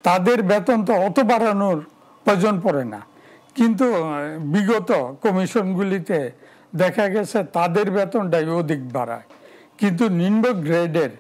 তাদের বেতন তো অত বাড়ানোর প্রয়োজন পড়ে না, কিন্তু বিগত কমিশনগুলিতে দেখা গেছে তাদের বেতনটাই অধিক বাড়ায়, কিন্তু নিম্ন গ্রেডের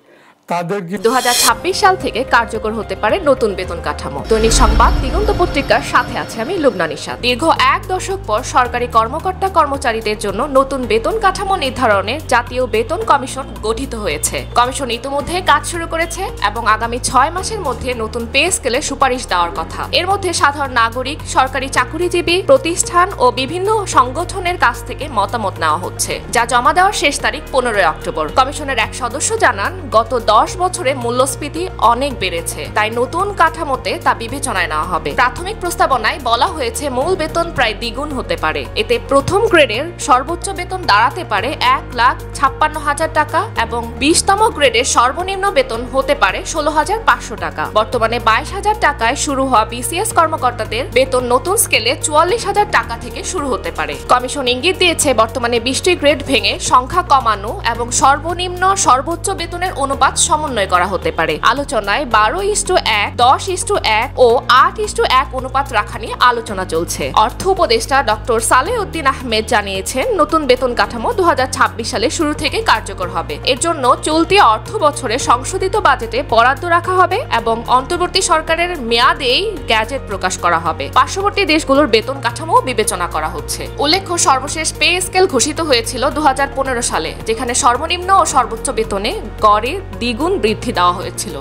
তাদের 2026 সাল থেকে কার্যকর হতে পারে নতুন বেতন কাঠামো। দৈনিক সংবাদ দিগন্ত পত্রিকার সাথে আছে আমি লুবনা নিশাত। দীর্ঘ 1 দশক পর সরকারি কর্মকর্তা কর্মচারীদের জন্য নতুন বেতন কাঠামো নির্ধারণে জাতীয় বেতন কমিশন গঠিত হয়েছে। কমিশন ইতিমধ্যে কাজ শুরু করেছে এবং আগামী 6 মাসের মধ্যে নতুন পে স্কেলে সুপারিশ দেওয়ার কথা। এর মধ্যে সাধারণ নাগরিক, সরকারি চাকুরিজীবী, প্রতিষ্ঠান ও বিভিন্ন সংগঠনের কাছ থেকে মতামত নেওয়া হচ্ছে, যা জমা দেওয়ার শেষ তারিখ 15 অক্টোবর। কমিশনের এক সদস্য জানান, গত 10 বছরে মূল্যস্ফীতি অনেক বেড়েছে, তাই নতুন কাঠামোতে তা বিবেচনায় নেওয়া হবে। প্রাথমিক প্রস্তাবনায় বলা হয়েছে মূল বেতন প্রায় দ্বিগুণ হতে পারে। এতে প্রথম গ্রেডের সর্বোচ্চ বেতন দাঁড়াতে পারে 1,56,000 টাকা এবং 20তম গ্রেডের সর্বনিম্ন বেতন হতে পারে 16,500 টাকা। বর্তমানে 22,000 টাকায় শুরু হওয়া বিসিএস কর্মকর্তাদের বেতন নতুন স্কেলে 44,000 টাকা থেকে শুরু হতে পারে। কমিশন ইঙ্গিত দিয়েছে বর্তমানে 20টি গ্রেড ভেঙে সংখ্যা কমানো এবং সর্বনিম্ন সর্বোচ্চ বেতনের অনুপাত সমন্বয় করা হতে পারে। আলোচনায় 12:1, 10:1 ও 8:1 অনুপাত রাখা নিয়ে আলোচনা চলছে। অর্থ উপদেষ্টা ডক্টর সালেউদ্দিন আহমেদ জানিয়েছেন, নতুন বেতন কাঠামো 2026 সালে শুরু থেকে কার্যকর হবে। এর জন্য চলতি অর্থ বছরে সংশোধিত বাজেটে বরাদ্দ রাখা হবে এবং অন্তর্বর্তী সরকারের মেয়াদেই গ্যাজেট প্রকাশ করা হবে। পার্শ্ববর্তী দেশগুলোর বেতন কাঠামো বিবেচনা করা হচ্ছে। উল্লেখ্য, সর্বশেষ পে স্কেল ঘোষিত হয়েছিল 2015 সালে, যেখানে সর্বনিম্ন ও সর্বোচ্চ বেতনে গড়ে দ্বিগুণ বৃদ্ধি দেওয়া হয়েছিল।